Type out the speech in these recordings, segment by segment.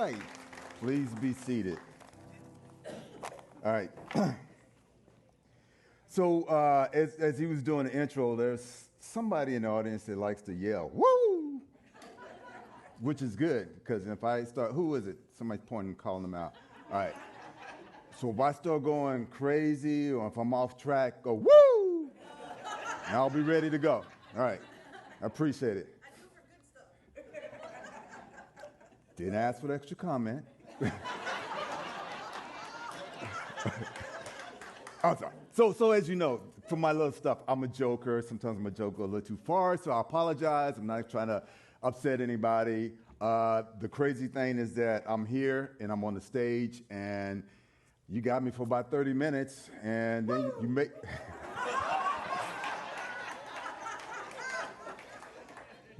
right. Please be seated. All right. So as he was doing the intro, there's somebody in the audience that likes to yell, woo! Which is good, because if I start, who is it? Somebody's pointing, calling them out. All right. So if I start going crazy or if I'm off track, go, woo! And I'll be ready to go. All right. I appreciate it. I do for good stuff. Didn't ask for the extra comment. I'm sorry. So as you know, for my little stuff, I'm a joker. Sometimes I'm a joker a little too far, so I apologize. I'm not trying to upset anybody. The crazy thing is that I'm here and I'm on the stage, and you got me for about 30 minutes, and then you make...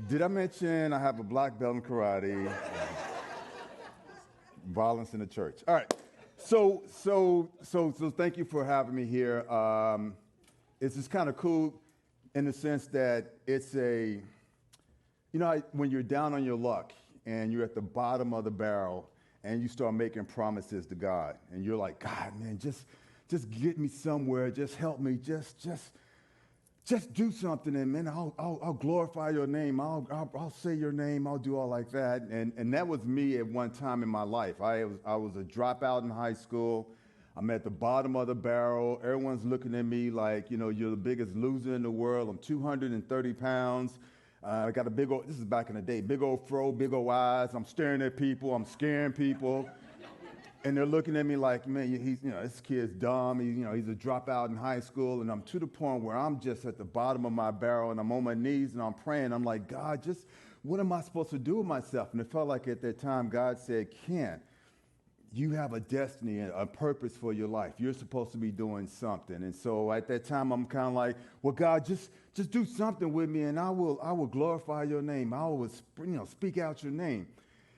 Did I mention I have a black belt in karate? Violence in the church. All right. So thank you for having me here. It's just kind of cool in the sense that it's a, you know, when you're down on your luck and you're at the bottom of the barrel and you start making promises to God and you're like, God, man, just get me somewhere. Just help me. Just do something, and man, I'll glorify your name. I'll say your name. I'll do all like that. And that was me at one time in my life. I was a dropout in high school. I'm at the bottom of the barrel. Everyone's looking at me like, you know, you're the biggest loser in the world. I'm 230 pounds. I got a big old, this is back in the day, big old fro, big old eyes. I'm staring at people. I'm scaring people. And they're looking at me like, man, this kid's dumb. He's a dropout in high school. And I'm to the point where I'm just at the bottom of my barrel and I'm on my knees and I'm praying. I'm like, God, just what am I supposed to do with myself? And it felt like at that time God said, Ken, you have a destiny and a purpose for your life. You're supposed to be doing something. And so at that time, I'm kind of like, well, God, just do something with me and I will glorify your name. I will speak out your name.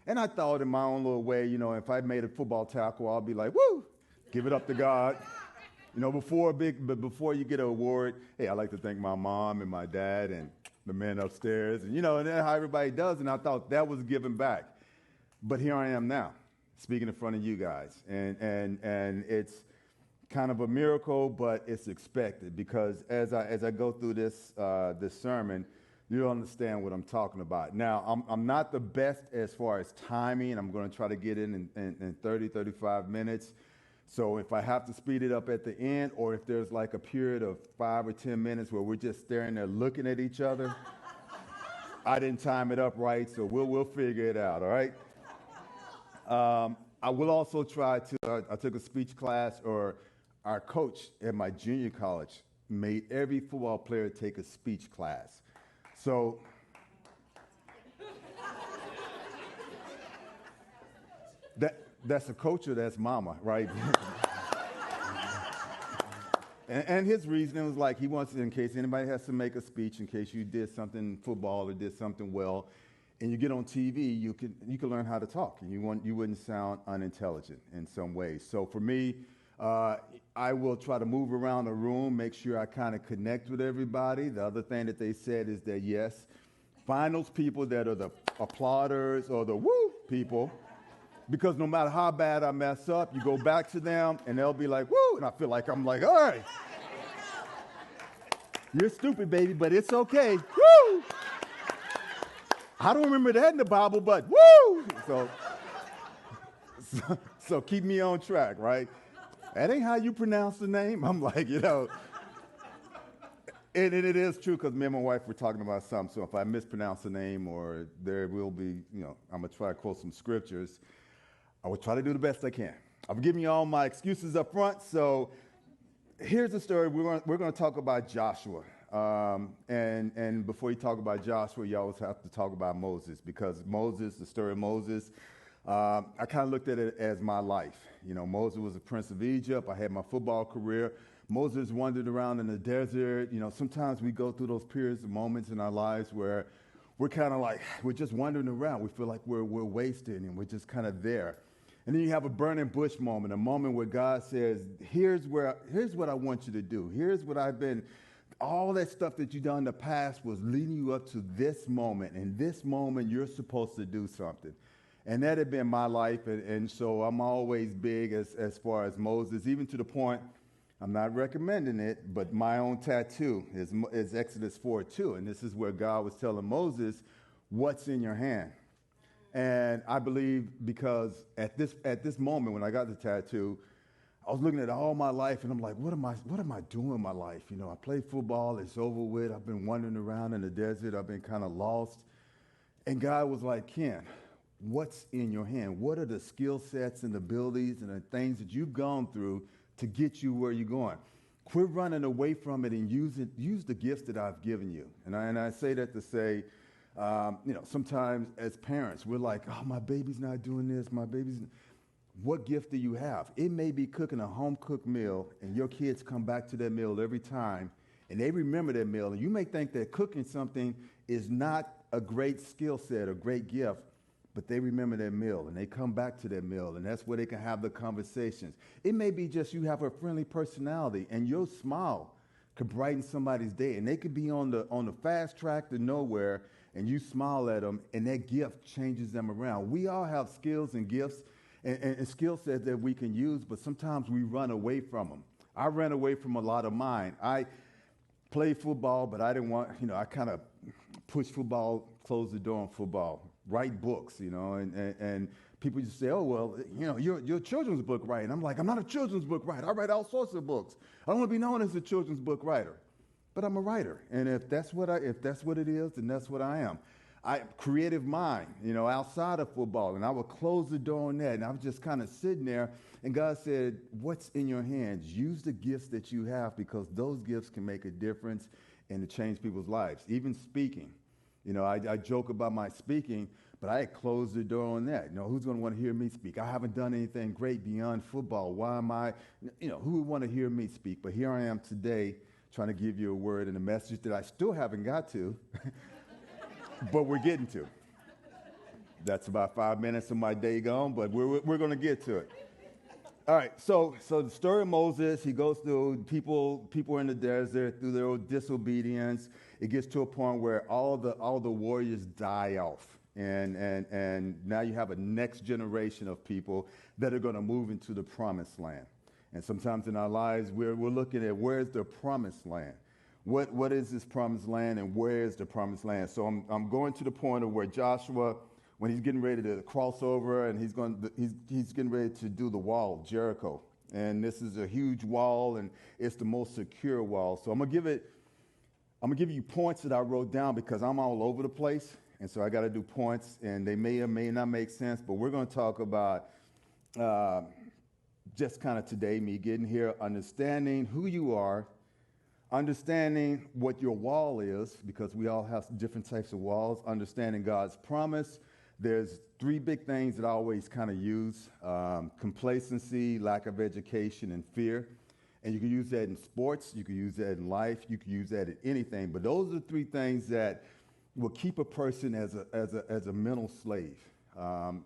And I thought in my own little way, if I made a football tackle, I'll be like, woo, give it up to God. Before you get an award, hey, I like to thank my mom and my dad and the men upstairs, and that's how everybody does. And I thought that was giving back. But here I am now, speaking in front of you guys. And it's kind of a miracle, but it's expected because as I go through this sermon, you'll understand what I'm talking about. Now, I'm not the best as far as timing. I'm going to try to get in 30, 35 minutes. So if I have to speed it up at the end, or if there's like a period of 5 or 10 minutes where we're just staring there looking at each other, I didn't time it up right, so we'll figure it out, all right? I will also try to, I took a speech class, or our coach at my junior college made every football player take a speech class. So, that's a coach or that's mama, right? and his reasoning was like he wants, in case anybody has to make a speech, in case you did something in football or did something well, and you get on TV, you can learn how to talk, and you wouldn't sound unintelligent in some ways. So for me, I will try to move around the room, make sure I kind of connect with everybody. The other thing that they said is that, yes, find those people that are the applauders or the woo people, because no matter how bad I mess up, you go back to them and they'll be like, woo, and I feel like I'm like, all right, you're stupid, baby, but it's okay. Woo! I don't remember that in the Bible, but woo! So keep me on track, right? That ain't how you pronounce the name. I'm like, and it is true because me and my wife were talking about something. So if I mispronounce the name or there will be, I'm going to try to quote some scriptures, I will try to do the best I can. I've given you all my excuses up front. So here's the story. We're going to talk about Joshua. And before you talk about Joshua, you always have to talk about Moses, because Moses, the story of Moses, I kind of looked at it as my life. Moses was a prince of Egypt. I had my football career. Moses wandered around in the desert. Sometimes we go through those periods of moments in our lives where we're kind of like, we're just wandering around. We feel like we're wasted and we're just kind of there. And then you have a burning bush moment, a moment where God says, here's what I want you to do. Here's what all that stuff that you've done in the past was leading you up to this moment. And this moment, you're supposed to do something. And that had been my life, and so I'm always big as far as Moses, even to the point, I'm not recommending it, but my own tattoo is Exodus 4:2, and this is where God was telling Moses, what's in your hand? And I believe because at this moment when I got the tattoo, I was looking at all my life, and I'm like, what am I doing in my life? You know, I played football, it's over with, I've been wandering around in the desert, I've been kind of lost, and God was like, Ken, what's in your hand? What are the skill sets and abilities and the things that you've gone through to get you where you're going? Quit running away from it and use the gifts that I've given you. And I say that to say, sometimes as parents, we're like, oh, my baby's not doing this, what gift do you have? It may be cooking a home-cooked meal, and your kids come back to that meal every time, and they remember that meal. And you may think that cooking something is not a great skill set or great gift, but they remember that meal, and they come back to that meal, and that's where they can have the conversations. It may be just you have a friendly personality, and your smile could brighten somebody's day, and they could be on the fast track to nowhere, and you smile at them, and that gift changes them around. We all have skills and gifts and skill sets that we can use, but sometimes we run away from them. I ran away from a lot of mine. I played football, but I didn't want, I kind of pushed football, closed the door on football. Write books, and people just say, oh, well, you're a children's book writer. And I'm like, I'm not a children's book writer. I write all sorts of books. I don't want to be known as a children's book writer, but I'm a writer. And if that's what it is, then that's what I am. Creative mind, outside of football, and I would close the door on that, and I was just kind of sitting there, and God said, what's in your hands? Use the gifts that you have, because those gifts can make a difference and to change people's lives. Even speaking. I joke about my speaking, but I had closed the door on that. Who's going to want to hear me speak? I haven't done anything great beyond football. Why am I, who would want to hear me speak? But here I am today trying to give you a word and a message that I still haven't got to, but we're getting to. That's about 5 minutes of my day gone, but we're going to get to it. All right, so the story of Moses, he goes through people in the desert through their disobedience. It gets to a point where all the warriors die off, and now you have a next generation of people that are going to move into the promised land. And sometimes in our lives, we're looking at where's the promised land. What is this promised land, and where is the promised land? So I'm going to the point of where Joshua, when he's getting ready to cross over, and he's getting ready to do the wall, Jericho. And this is a huge wall, and it's the most secure wall. So I'm gonna give you points that I wrote down, because I'm all over the place, and so I got to do points, and they may or may not make sense. But we're going to talk about just kind of today, me getting here, understanding who you are, understanding what your wall is, because we all have different types of walls, understanding God's promise. There's 3 big things that I always kind of use: complacency, lack of education, and fear. And you can use that in sports, you can use that in life, you can use that in anything. But those are the 3 things that will keep a person as a mental slave.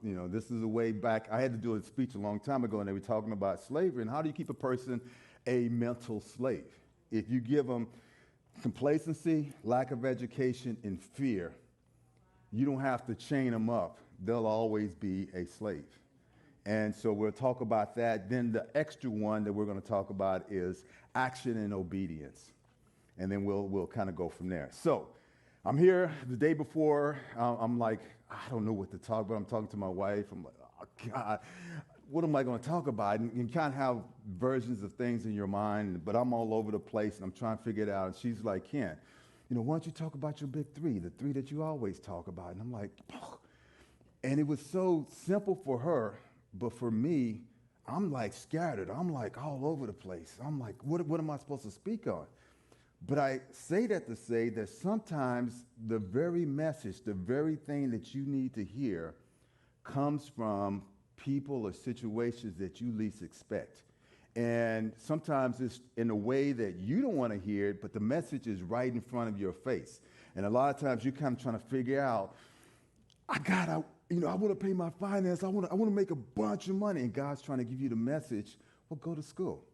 This is a way back. I had to do a speech a long time ago, and they were talking about slavery and how do you keep a person a mental slave. If you give them complacency, lack of education, and fear, you don't have to chain them up. They'll always be a slave. And so we'll talk about that. Then the extra one that we're going to talk about is action and obedience. And then we'll kind of go from there. So I'm here the day before. I'm like, I don't know what to talk about. I'm talking to my wife. I'm like, oh, God, what am I going to talk about? And you kind of have versions of things in your mind, but I'm all over the place, and I'm trying to figure it out. And she's like, Ken, why don't you talk about your big 3, the 3 that you always talk about? And I'm like, oh. And it was so simple for her, but for me, I'm like scattered. I'm like all over the place. I'm like, what am I supposed to speak on? But I say that to say that sometimes the very message, the very thing that you need to hear comes from people or situations that you least expect. And sometimes it's in a way that you don't want to hear it, but the message is right in front of your face. And a lot of times you're kind of trying to figure out, I want to pay my finance. I want to make a bunch of money. And God's trying to give you the message, well, go to school.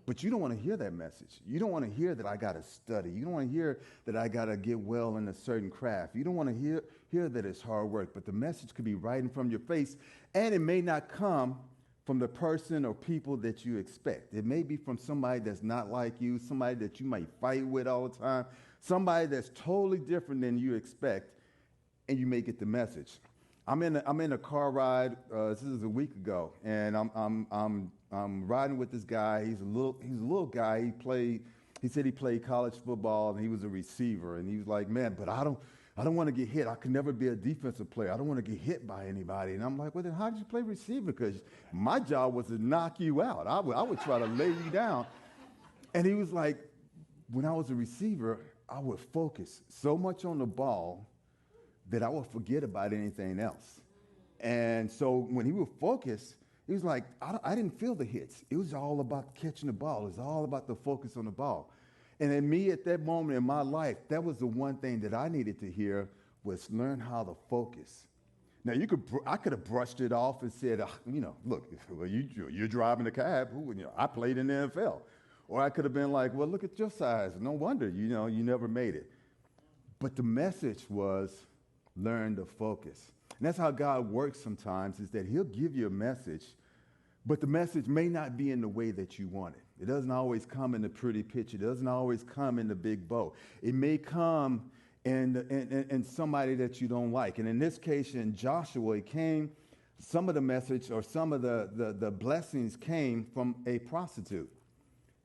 But you don't want to hear that message. You don't want to hear that I got to study. You don't want to hear that I got to get well in a certain craft. You don't want to hear that it's hard work, but the message could be right in front of your face, and it may not come from the person or people that you expect. It may be from somebody that's not like you, somebody that you might fight with all the time, somebody that's totally different than you expect, and you may get the message. I'm in a car ride. This is a week ago, and I'm riding with this guy. He's a little guy. He said he played college football and he was a receiver. And he was like, man, but I don't want to get hit. I could never be a defensive player. I don't want to get hit by anybody. And I'm like, well, then how did you play receiver? Because my job was to knock you out. I would try to lay you down. And he was like, when I was a receiver, I would focus so much on the ball that I would forget about anything else. And so when he would focus, he was like, I didn't feel the hits. It was all about catching the ball. It was all about the focus on the ball. And in me, at that moment in my life, that was the one thing that I needed to hear, was learn how to focus. Now, I could have brushed it off and said, look, well, you're driving a cab. I played in the NFL. Or I could have been like, well, look at your size. No wonder, you never made it. But the message was, learn to focus. And that's how God works sometimes, is that he'll give you a message, but the message may not be in the way that you want it. It doesn't always come in the pretty picture. It doesn't always come in the big bow. It may come in somebody that you don't like. And in this case, in Joshua, it came, some of the message or some of the blessings came from a prostitute.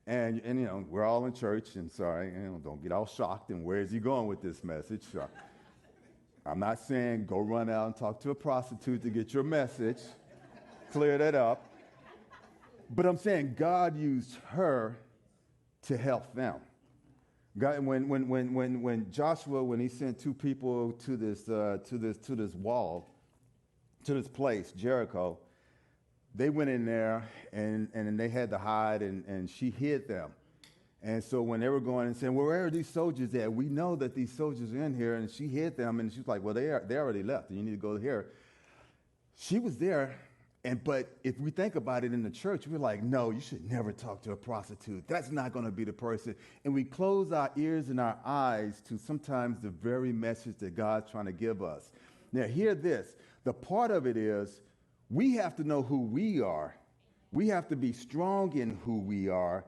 And we're all in church, and sorry, don't get all shocked, and where is he going with this message? I'm not saying go run out and talk to a prostitute to get your message. Clear that up. But I'm saying God used her to help them. God, when Joshua, when he sent two people to this wall, to this place, Jericho, they went in there and they had to hide, and she hid them. And so when they were going and saying, well, where are these soldiers at? We know that these soldiers are in here. And she hid them, and she was like, well, they already left, and you need to go here. She was there, but if we think about it in the church, we're like, no, you should never talk to a prostitute. That's not going to be the person. And we close our ears and our eyes to sometimes the very message that God's trying to give us. Now, hear this. The part of it is we have to know who we are. We have to be strong in who we are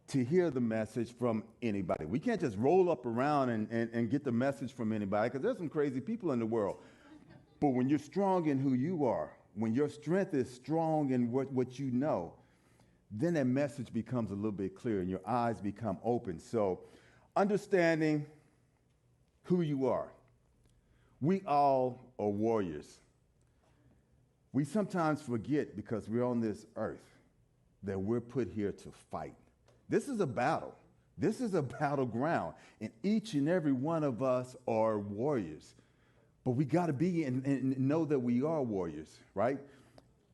to hear the message from anybody. We can't just roll up around and get the message from anybody, because there's some crazy people in the world. But when you're strong in who you are, when your strength is strong in what you know, then that message becomes a little bit clearer and your eyes become open. So understanding who you are. We all are warriors. We sometimes forget, because we're on this earth, that we're put here to fight. This is a battle. This is a battleground. And each and every one of us are warriors. But we got to be and know that we are warriors, right?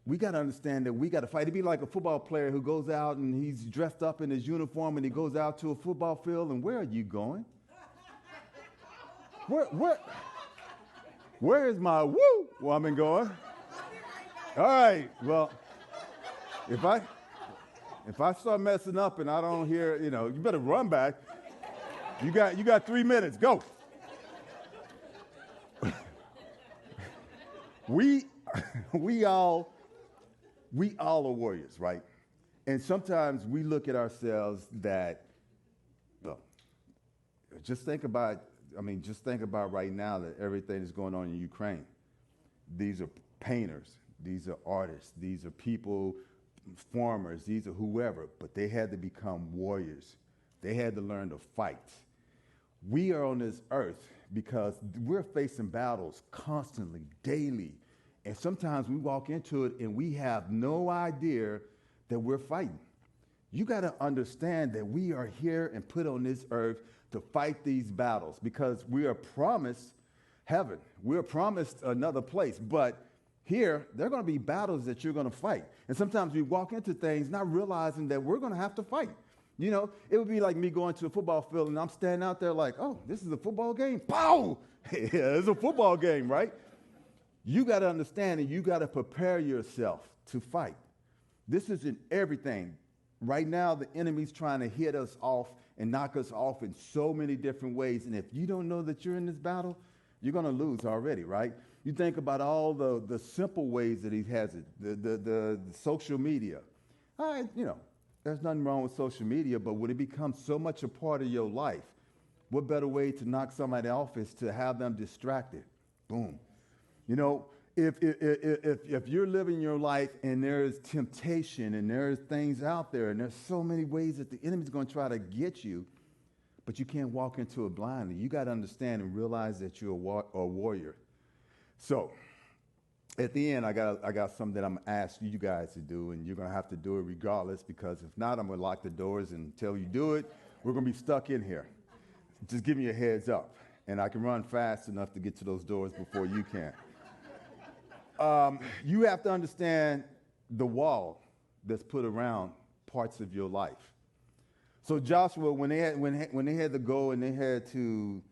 We got to understand that we got to fight. It'd be like a football player who goes out and he's dressed up in his uniform and he goes out to a football field. And where are you going? Where is my woo woman going? All right. Well, if I start messing up and I don't hear, you better run back. You got 3 minutes. Go. We all are warriors, right? And sometimes we look at ourselves that, just think about right now that everything is going on in Ukraine. These are painters. These are artists. These are people, farmers. These are whoever. But they had to become warriors. They had to learn to fight. We are on this earth because we're facing battles constantly, daily. And sometimes we walk into it and we have no idea that we're fighting. You got to understand that we are here and put on this earth to fight these battles, because we are promised heaven. We're promised another place. But here, there are going to be battles that you're going to fight. And sometimes we walk into things not realizing that we're going to have to fight. It would be like me going to a football field and I'm standing out there like, oh, this is a football game? Pow! Yeah, it's a football game, right? You got to understand and you got to prepare yourself to fight. This is in everything. Right now, the enemy's trying to hit us off and knock us off in so many different ways. And if you don't know that you're in this battle, you're going to lose already, right? You think about all the simple ways that he has it, the social media. All right, there's nothing wrong with social media, but when it becomes so much a part of your life, what better way to knock somebody off is to have them distracted? Boom. If you're living your life and there's temptation and there's things out there and there's so many ways that the enemy's going to try to get you, but you can't walk into it blindly. You got to understand and realize that you're a warrior. So at the end, I got something that I'm going to ask you guys to do, and you're going to have to do it regardless, because if not, I'm going to lock the doors, and until you do it, we're going to be stuck in here. Just give me a heads up, and I can run fast enough to get to those doors before you can. You have to understand the wall that's put around parts of your life. So Joshua, when they had to go and they had to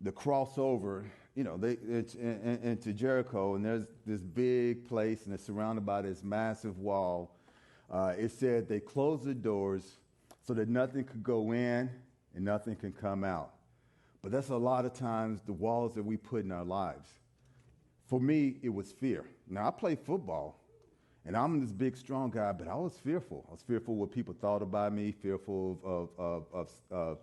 the crossover, into Jericho, and there's this big place, and it's surrounded by this massive wall. It said they closed the doors so that nothing could go in and nothing can come out. But that's a lot of times the walls that we put in our lives. For me, it was fear. Now, I played football, and I'm this big, strong guy, but I was fearful. I was fearful what people thought about me, fearful of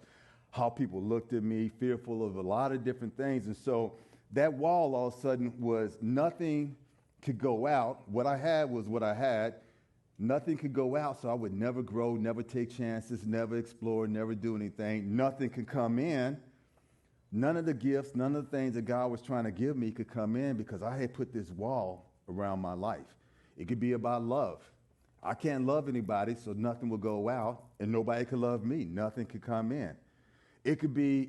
how people looked at me, fearful of a lot of different things. And so that wall all of a sudden was nothing could go out. What I had was what I had. Nothing could go out, so I would never grow, never take chances, never explore, never do anything. Nothing could come in. None of the gifts, none of the things that God was trying to give me could come in because I had put this wall around my life. It could be about love. I can't love anybody, so nothing will go out, and nobody could love me. Nothing could come in. It could be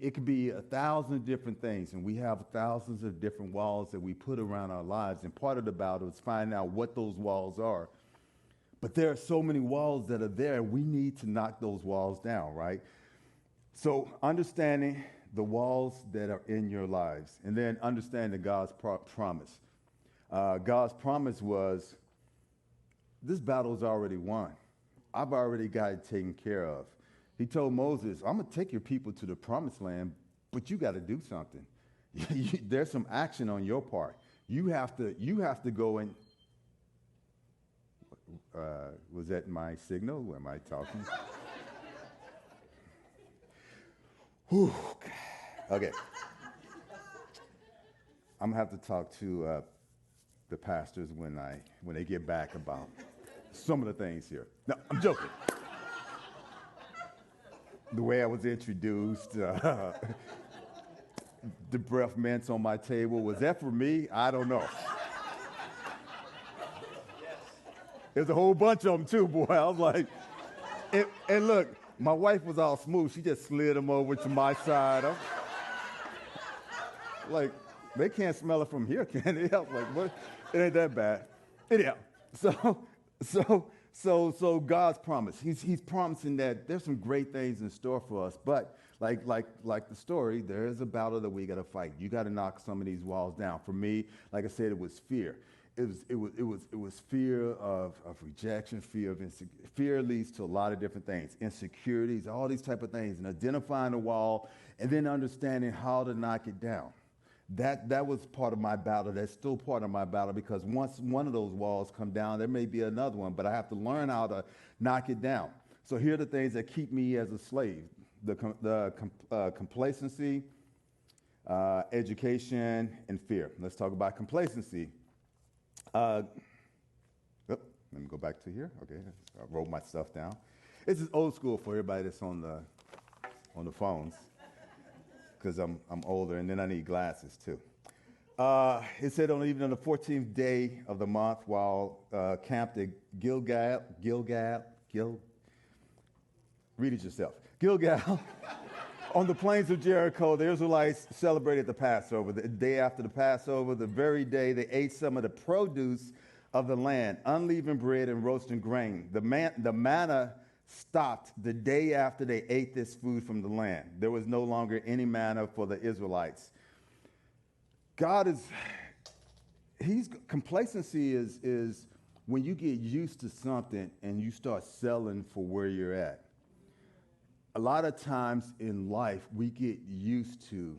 1,000 different things, and we have thousands of different walls that we put around our lives, and part of the battle is finding out what those walls are. But there are so many walls that are there, we need to knock those walls down, right? So understanding the walls that are in your lives, and then understanding God's promise. God's promise was, this battle's already won. I've already got it taken care of. He told Moses, I'm going to take your people to the promised land, but you got to do something. There's some action on your part. You have to go and, was that my signal? Am I talking? Whew. Okay. I'm going to have to talk to the pastors when they get back about some of the things here. No, I'm joking. The way I was introduced, the breath mints on my table, was that for me? I don't know. There's a whole bunch of them too, boy. I was like, and look, my wife was all smooth. She just slid them over to my side. I'm like, they can't smell it from here, can they? I'm like, what? It ain't that bad. Anyhow, so God's promise. He's promising that there's some great things in store for us, but like the story, there is a battle that we got to fight. You got to knock some of these walls down. For me, like I said, it was fear. It was fear of rejection, fear leads to a lot of different things, insecurities, all these type of things, and identifying the wall, and then understanding how to knock it down. That was part of my battle. That's still part of my battle, because once one of those walls come down, there may be another one, but I have to learn how to knock it down. So here are the things that keep me as a slave: the complacency, education, and fear. Let's talk about complacency. Let me go back to here. Okay, I wrote my stuff down. This is old school for everybody that's on the phones, because I'm older, and then I need glasses too. It said even on the 14th day of the month, while camped at Gilgal, read it yourself. Gilgal, on the plains of Jericho, the Israelites celebrated the Passover. The day after the Passover, the very day they ate some of the produce of the land, unleavened bread and roasted grain. The manna stopped the day after they ate this food from the land. There was no longer any manna for the Israelites. Complacency is when you get used to something and you start selling for where you're at. A lot of times in life, we get used to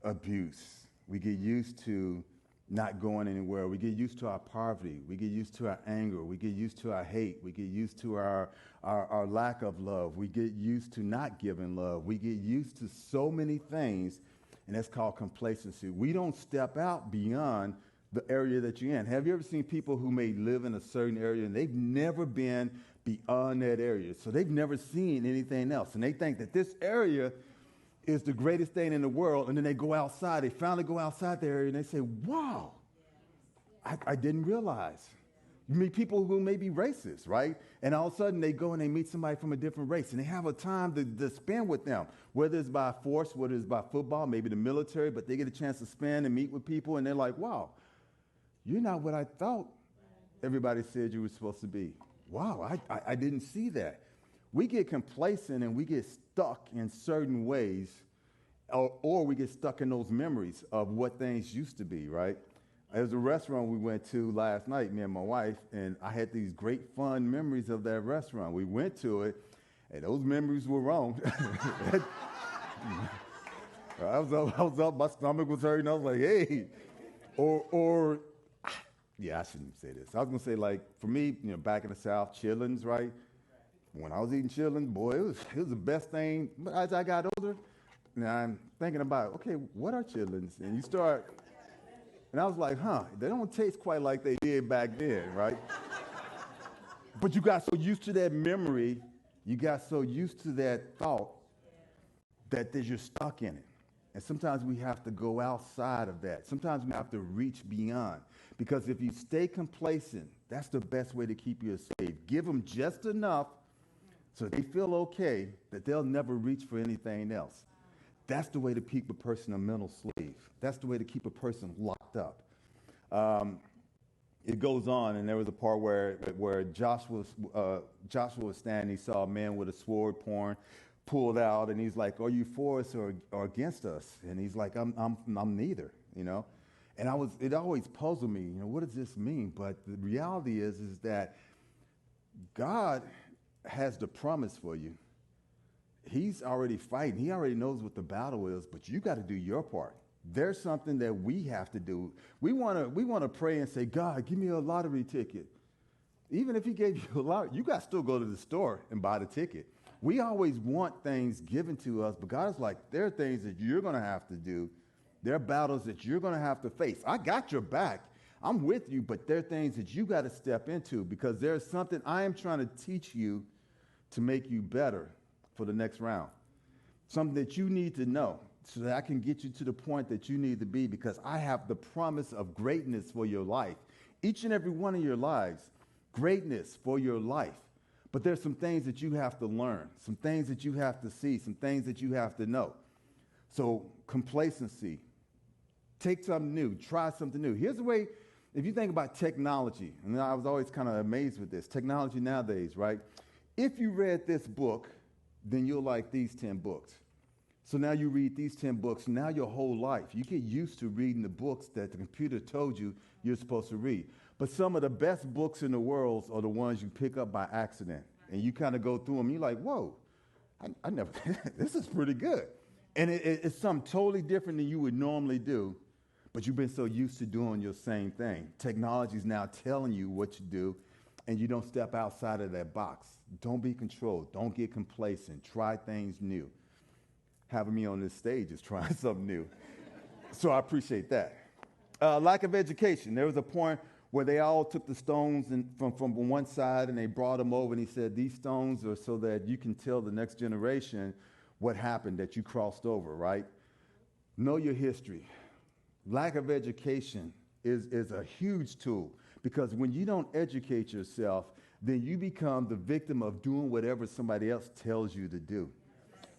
abuse. We get used to not going anywhere. We get used to our poverty. We get used to our anger. We get used to our hate. We get used to our lack of love. We get used to not giving love. We get used to so many things, and that's called complacency. We don't step out beyond the area that you're in. Have you ever seen people who may live in a certain area and they've never been beyond that area? So they've never seen anything else, and they think that this area is the greatest thing in the world, and then they go outside. They finally go outside the area, and they say, wow, I didn't realize. You meet people who may be racist, right? And all of a sudden, they go and they meet somebody from a different race, and they have a time to spend with them, whether it's by force, whether it's by football, maybe the military, but they get a chance to spend and meet with people, and they're like, wow, you're not what I thought everybody said you were supposed to be. Wow, I didn't see that. We get complacent and we get stuck in certain ways, or we get stuck in those memories of what things used to be, right? There was a restaurant we went to last night, me and my wife, and I had these great fun memories of that restaurant. We went to it, and those memories were wrong. I was up, my stomach was hurting. I was like, hey, yeah, I shouldn't say this. I was gonna say, like, for me, back in the South, chillins, right? When I was eating chillins, boy, it was the best thing. But as I got older, now I'm thinking about, okay, what are chillins? And you start, and I was like, they don't taste quite like they did back then, right? But you got so used to that memory, you got so used to that thought that you're stuck in it. And sometimes we have to go outside of that. Sometimes we have to reach beyond. Because if you stay complacent, that's the best way to keep you saved. Give them just enough so they feel okay that they'll never reach for anything else. That's the way to keep a person a mental slave. That's the way to keep a person locked up. It goes on, and there was a part where Joshua was standing. He saw a man with a sword pulled out, and he's like, "Are you for us or against us?" And he's like, "I'm neither." And it always puzzled me. What does this mean? But the reality is that God has the promise for you. He's already fighting. He already knows what the battle is, but you got to do your part. There's something that we have to do. We want to pray and say, God, give me a lottery ticket. Even if he gave you a lottery, you got to still go to the store and buy the ticket. We always want things given to us, but God's like, there are things that you're going to have to do. There are battles that you're going to have to face. I got your back. I'm with you, but there are things that you got to step into because there's something I am trying to teach you to make you better for the next round. Something that you need to know so that I can get you to the point that you need to be because I have the promise of greatness for your life. Each and every one of your lives, greatness for your life. But there's some things that you have to learn, some things that you have to see, some things that you have to know. So complacency, take something new, try something new. Here's the way, if you think about technology, and I was always kind of amazed with this, technology nowadays, right? If you read this book, then you'll like these 10 books. So now you read these 10 books, now your whole life, you get used to reading the books that the computer told you you're supposed to read. But some of the best books in the world are the ones you pick up by accident. And you kind of go through them, you're like, whoa, I never, this is pretty good. And it's something totally different than you would normally do, but you've been so used to doing your same thing. Technology is now telling you what you do, and you don't step outside of that box. Don't be controlled. Don't get complacent. Try things new. Having me on this stage is trying something new. So I appreciate that. Lack of education. There was a point where they all took the stones from one side and they brought them over, and he said, these stones are so that you can tell the next generation what happened, that you crossed over, right? Know your history. Lack of education is a huge tool because when you don't educate yourself, then you become the victim of doing whatever somebody else tells you to do.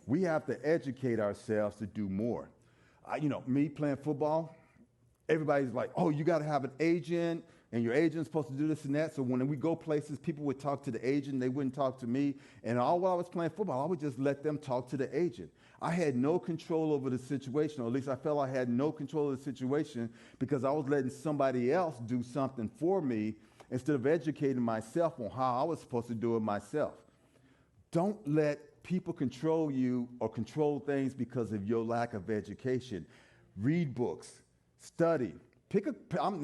We have to educate ourselves to do more. Me playing football, everybody's like, oh, you got to have an agent, and your agent's supposed to do this and that. So when we go places, people would talk to the agent. They wouldn't talk to me. And all while I was playing football, I would just let them talk to the agent. I had no control over the situation, or at least I felt I had no control of the situation because I was letting somebody else do something for me instead of educating myself on how I was supposed to do it myself. Don't let people control you or control things because of your lack of education. read books, study. I'm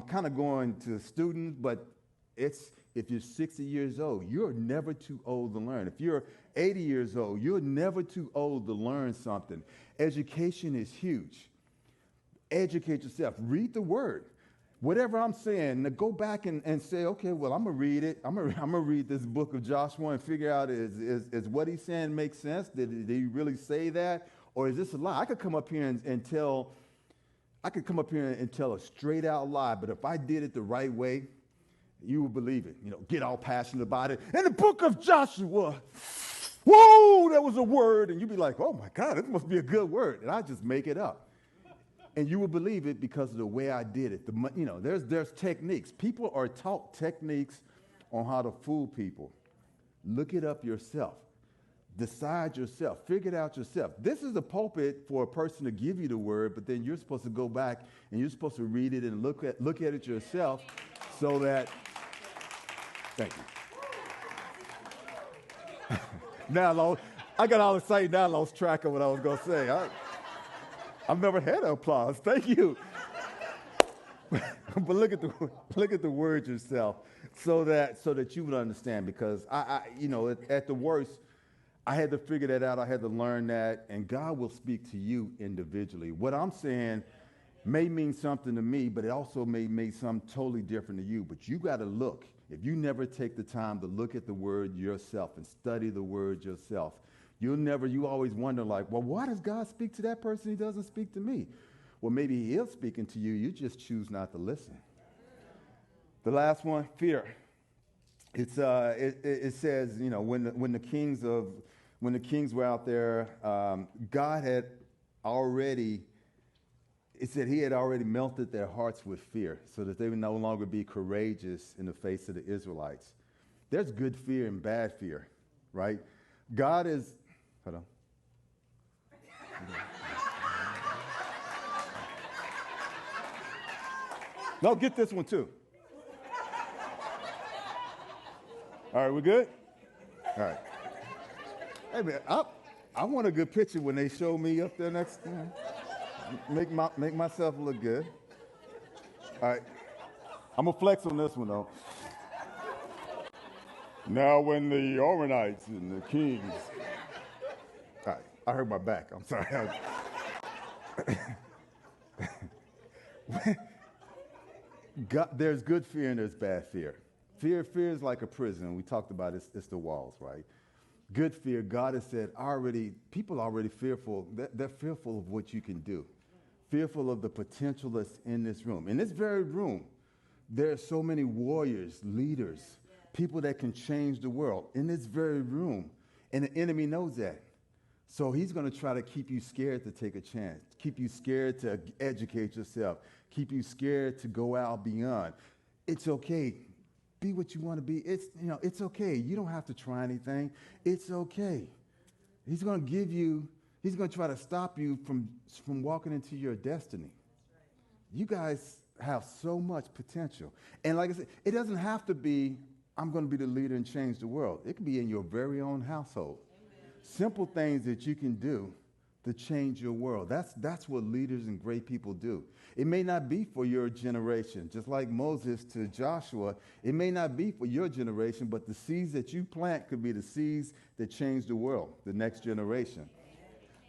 kind of going to students, but if you're 60 years old, you're never too old to learn. If you're 80 years old, you're never too old to learn something. Education is huge. Educate yourself. Read the word. Whatever I'm saying, now go back and say, okay, well, I'm going to read it. I'm going to read this book of Joshua and figure out is what he's saying make sense? Did he really say that? Or is this a lie? I could come up here and tell a straight out lie, but if I did it the right way, you would believe it. Get all passionate about it. In the book of Joshua, whoa, that was a word. And you'd be like, oh my God, this must be a good word. And I just make it up. And you would believe it because of the way I did it. There's techniques. People are taught techniques on how to fool people. Look it up yourself. Decide yourself. Figure it out yourself. This is a pulpit for a person to give you the word, but then you're supposed to go back and you're supposed to read it and look at it yourself so that. Thank you. Now, I got all excited. Now I lost track of what I was going to say. I've never had applause. Thank you. But look at the word yourself, so that you would understand. Because at the worst, I had to figure that out. I had to learn that, and God will speak to you individually. What I'm saying may mean something to me, but it also may mean something totally different to you. But you got to look. If you never take the time to look at the word yourself and study the word yourself, you always wonder, like, well, why does God speak to that person? He doesn't speak to me. Well, maybe he is speaking to you. You just choose not to listen. The last one, fear. It says, when the kings were out there, God had already. It said he had already melted their hearts with fear, so that they would no longer be courageous in the face of the Israelites. There's good fear and bad fear, right? God is. Hold on. No, get this one too. All right, we good? All right. Hey man, I want a good picture when they show me up there next time. Make myself look good. All right. I'm gonna flex on this one though. Now when the Ormanites and the kings. All right, I hurt my back. I'm sorry. There's good fear and there's bad fear. Fear is like a prison. We talked about it. It's the walls, right? Good fear, God has said people are already fearful. They're fearful of what you can do. Fearful of the potential that's in this room. In this very room, there are so many warriors, leaders, people that can change the world in this very room. And the enemy knows that. So he's going to try to keep you scared to take a chance, keep you scared to educate yourself, keep you scared to go out beyond. It's okay. Be what you want to be. It's okay. You don't have to try anything. It's okay. He's going to try to stop you from walking into your destiny. You guys have so much potential. And like I said, it doesn't have to be, I'm going to be the leader and change the world. It can be in your very own household. Amen. Simple things that you can do to change your world. That's what leaders and great people do. It may not be for your generation, just like Moses to Joshua. It may not be for your generation, but the seeds that you plant could be the seeds that change the world, the next generation.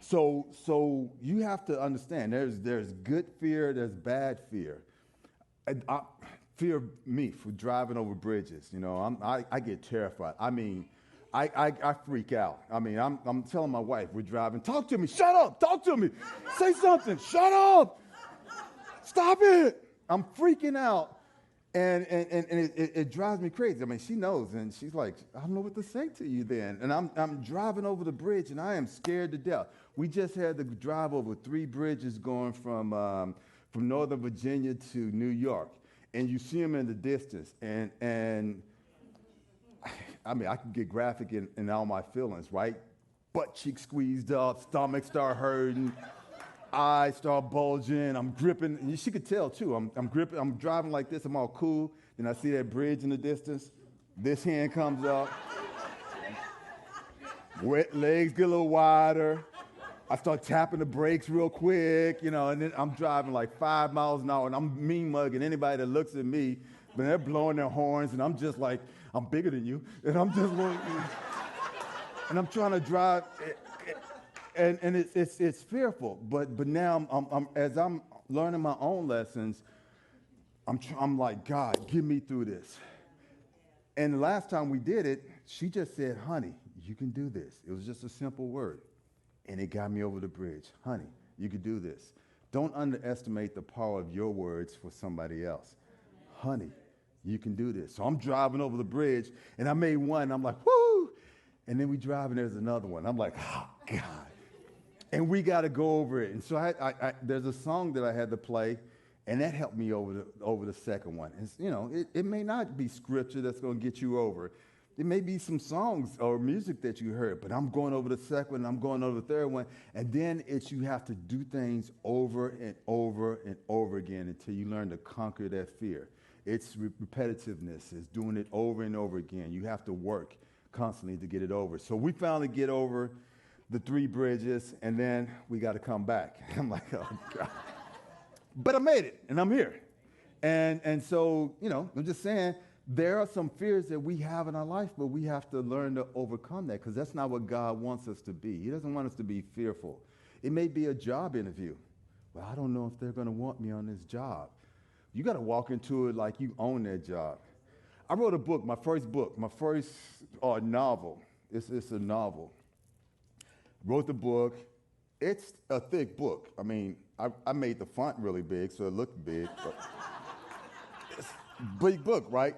So you have to understand, there's good fear, there's bad fear. Fear me for driving over bridges. I get terrified. I mean, I freak out. I mean, I'm telling my wife, we're driving, talk to me, shut up, talk to me, say something, shut up, stop it. I'm freaking out, and it drives me crazy. I mean, she knows, and she's like, I don't know what to say to you then. And I'm driving over the bridge, and I am scared to death. We just had to drive over 3 bridges going from Northern Virginia to New York, and you see them in the distance, and I mean, I can get graphic in all my feelings, right? Butt cheek squeezed up, stomach start hurting, eyes start bulging, I'm gripping, and she could tell too, I'm gripping, I'm driving like this, I'm all cool, then I see that bridge in the distance, this hand comes up, wet legs get a little wider, I start tapping the brakes real quick, and then I'm driving like 5 miles an hour, and I'm mean mugging anybody that looks at me, but they're blowing their horns, and I'm just like, I'm bigger than you, and I'm just like, and I'm trying to drive, and it's fearful. But now I'm as I'm learning my own lessons, I'm like, God, get me through this. And the last time we did it, she just said, honey, you can do this. It was just a simple word. And it got me over the bridge. Honey, you can do this. Don't underestimate the power of your words for somebody else. Honey, you can do this. So I'm driving over the bridge, and I made one, and I'm like, whoo! And then we drive, and there's another one. I'm like, oh, God. And we got to go over it. And so there's a song that I had to play, and that helped me over the second one. And, it may not be scripture that's going to get you over. It may be some songs or music that you heard, but I'm going over the second one, I'm going over the third one, and then you have to do things over and over and over again until you learn to conquer that fear. It's repetitiveness. It's doing it over and over again. You have to work constantly to get it over. So we finally get over the 3 bridges, and then we got to come back. I'm like, oh, God. But I made it, and I'm here. And so, I'm just saying, there are some fears that we have in our life, but we have to learn to overcome that, because that's not what God wants us to be. He doesn't want us to be fearful. It may be a job interview. Well, I don't know if they're going to want me on this job. You got to walk into it like you own that job. I wrote a book, my first novel. It's a novel. Wrote the book. It's a thick book. I mean, I made the font really big, so it looked big. But it's a big book, right?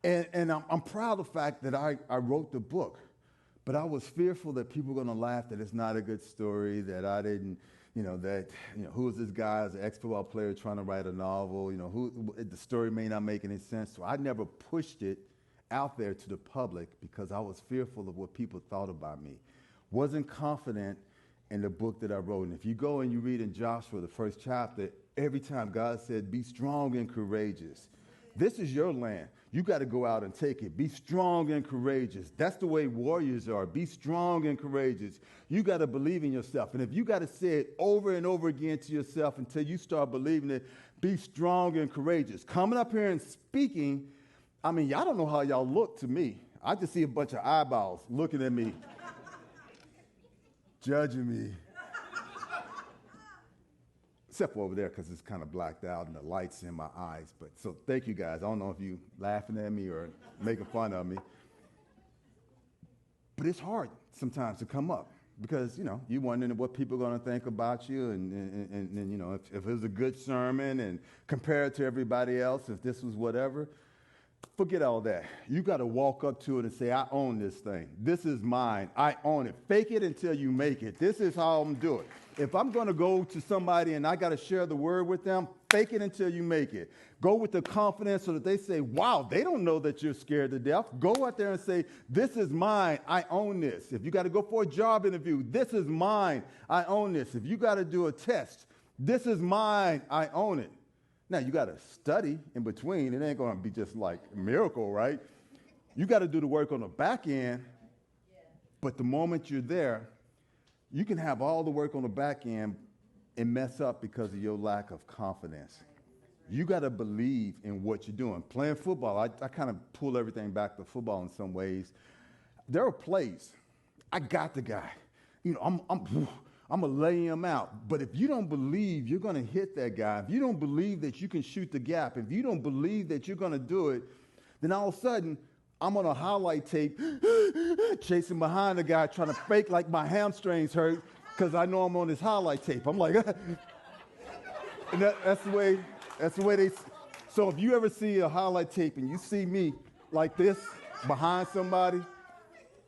And I'm proud of the fact that I wrote the book, but I was fearful that people were going to laugh, that it's not a good story, that I didn't, who is this guy as an ex-football player trying to write a novel, the story may not make any sense. So I never pushed it out there to the public because I was fearful of what people thought about me. Wasn't confident in the book that I wrote. And if you go and you read in Joshua, the first chapter, every time God said, be strong and courageous. This is your land. You got to go out and take it. Be strong and courageous. That's the way warriors are. Be strong and courageous. You got to believe in yourself. And if you got to say it over and over again to yourself until you start believing it, be strong and courageous. Coming up here and speaking, I mean, y'all don't know how y'all look to me. I just see a bunch of eyeballs looking at me, judging me. Except for over there, because it's kind of blacked out and the light's in my eyes. But so thank you guys. I don't know if you laughing at me or making fun of me. But it's hard sometimes to come up because, you're wondering what people are going to think about you. And if it was a good sermon and compare it to everybody else, if this was whatever, forget all that. You got to walk up to it and say, I own this thing. This is mine. I own it. Fake it until you make it. This is how I'm doing it. If I'm going to go to somebody and I got to share the word with them, fake it until you make it. Go with the confidence so that they say, wow, they don't know that you're scared to death. Go out there and say, this is mine. I own this. If you got to go for a job interview, this is mine. I own this. If you got to do a test, this is mine. I own it. Now, you got to study in between. It ain't going to be just like a miracle, right? You got to do the work on the back end. But the moment you're there, you can have all the work on the back end and mess up because of your lack of confidence. You got to believe in what you're doing. Playing football, I kind of pull everything back to football in some ways. There are plays. I got the guy. I'm going to lay him out. But if you don't believe you're going to hit that guy, if you don't believe that you can shoot the gap, if you don't believe that you're going to do it, then all of a sudden, I'm on a highlight tape chasing behind the guy trying to fake like my hamstrings hurt because I know I'm on this highlight tape. I'm like, and that's the way they. So if you ever see a highlight tape and you see me like this behind somebody,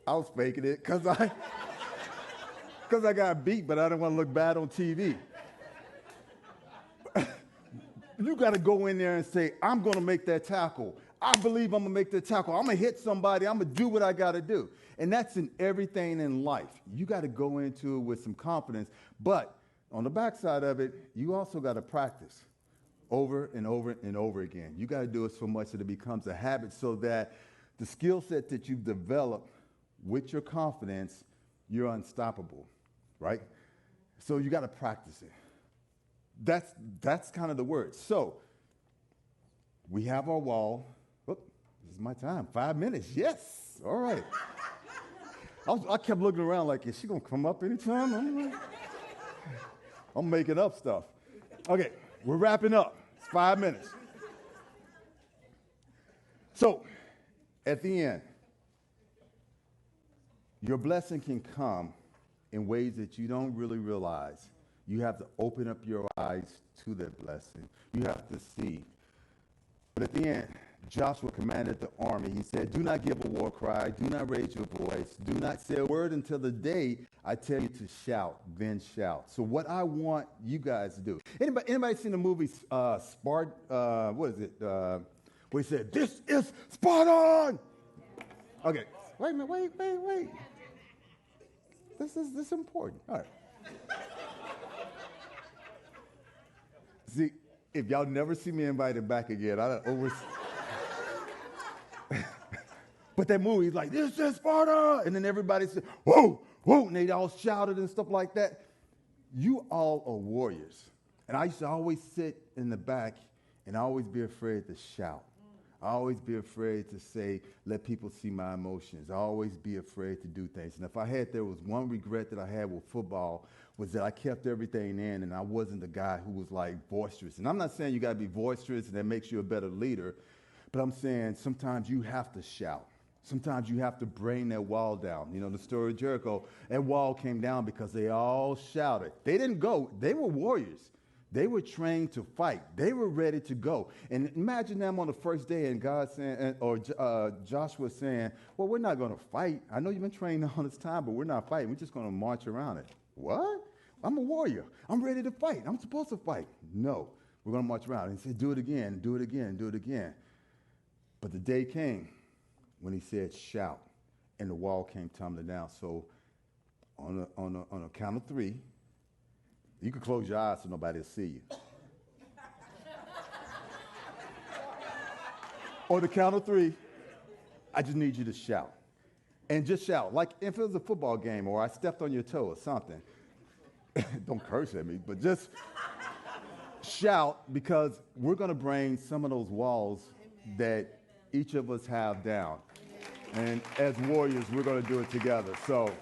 I was faking it because I got beat, but I didn't want to look bad on TV. You got to go in there and say, I'm going to make that tackle. I believe I'm going to make the tackle. I'm going to hit somebody. I'm going to do what I got to do. And that's in everything in life. You got to go into it with some confidence. But on the backside of it, you also got to practice over and over and over again. You got to do it so much that it becomes a habit so that the skill set that you've developed with your confidence, you're unstoppable, right? So you got to practice it. That's kind of the word. So we have our wall. Oh, this is my time. 5 minutes. Yes. All right. I kept looking around like, is she going to come up anytime? I'm making up stuff. Okay, we're wrapping up. It's 5 minutes. So at the end, your blessing can come in ways that you don't really realize. You have to open up your eyes to that blessing. You have to see. But at the end, Joshua commanded the army. He said, do not give a war cry. Do not raise your voice. Do not say a word until the day I tell you to shout, then shout. So what I want you guys to do. Anybody seen the movie Spartan? What is it? Where he said, this is Spartan. Okay. Wait a minute. Wait. This is important. All right. See, if y'all never see me invited back again, I don't over. But that movie, he's like, this is Sparta! And then everybody said, whoa, whoa, and they all shouted and stuff like that. You all are warriors. And I used to always sit in the back and always be afraid to shout. I always be afraid to say, let people see my emotions. I always be afraid to do things. And if there was one regret that I had with football, was that I kept everything in and I wasn't the guy who was like boisterous. And I'm not saying you got to be boisterous and that makes you a better leader, but I'm saying sometimes you have to shout. Sometimes you have to bring that wall down. You know, the story of Jericho, that wall came down because they all shouted. They didn't go. They were warriors. They were trained to fight. They were ready to go. And imagine them on the first day and God saying, or Joshua saying, well, we're not going to fight. I know you've been trained all this time, but we're not fighting. We're just going to march around it. What? I'm a warrior. I'm ready to fight. I'm supposed to fight. No, we're going to march around. And he said, do it again, do it again, do it again. But the day came when he said, shout, and the wall came tumbling down. So on a count of three, you can close your eyes so nobody will see you. On the count of three, I just need you to shout. And just shout. Like if it was a football game or I stepped on your toe or something. Don't curse at me, but just shout, because we're going to bring some of those walls that each of us have down. And as warriors, we're going to do it together. So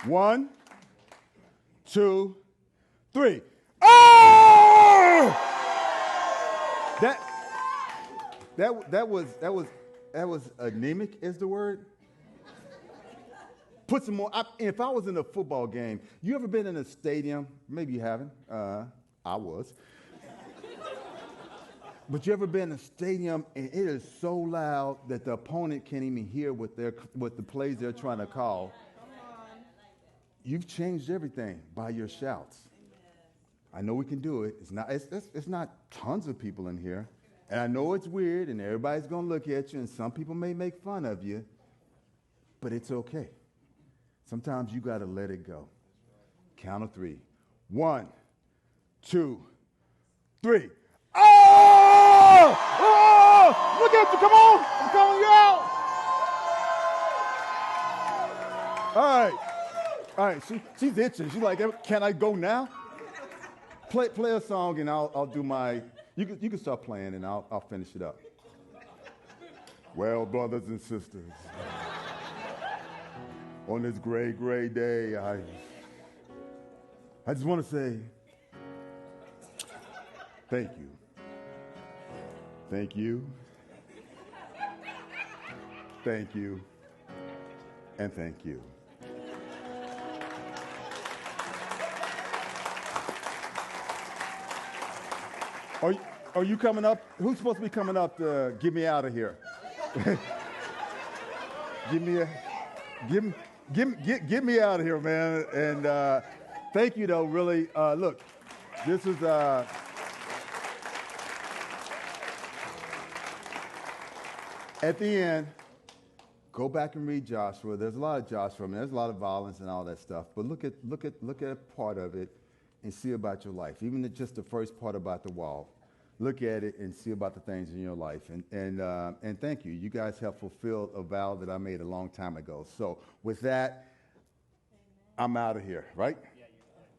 1, 2, 3. Oh! That was anemic is the word. Put some more. If I was in a football game, you ever been in a stadium? Maybe you haven't. I was. But you ever been in a stadium and it is so loud that the opponent can't even hear what the plays they're trying to call? You've changed everything by your shouts. I know we can do it. It's not tons of people in here. And I know it's weird and everybody's going to look at you and some people may make fun of you, but it's okay. Sometimes you got to let it go. Count of 3. 1, 2, 3. Oh! Oh! Look at you. Come on. I'm calling you out. All right. All right. She's itching. She's like, can I go now? Play a song and I'll do my... You can start playing and I'll finish it up. Well, brothers and sisters, on this great, great day, I just want to say thank you. Thank you. Thank you. And thank you. Are you coming up? Who's supposed to be coming up to get me out of here? Get me out of here, man. And thank you, though, really. Look, this is... At the end, go back and read Joshua. There's a lot of Joshua. I mean, there's a lot of violence and all that stuff. But look at part of it and see about your life. Even just the first part about the wall. Look at it and see about the things in your life. And thank you. You guys have fulfilled a vow that I made a long time ago. So with that, I'm out of here, right?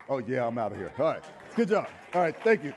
Oh, yeah, I'm out of here. All right. Good job. All right. Thank you.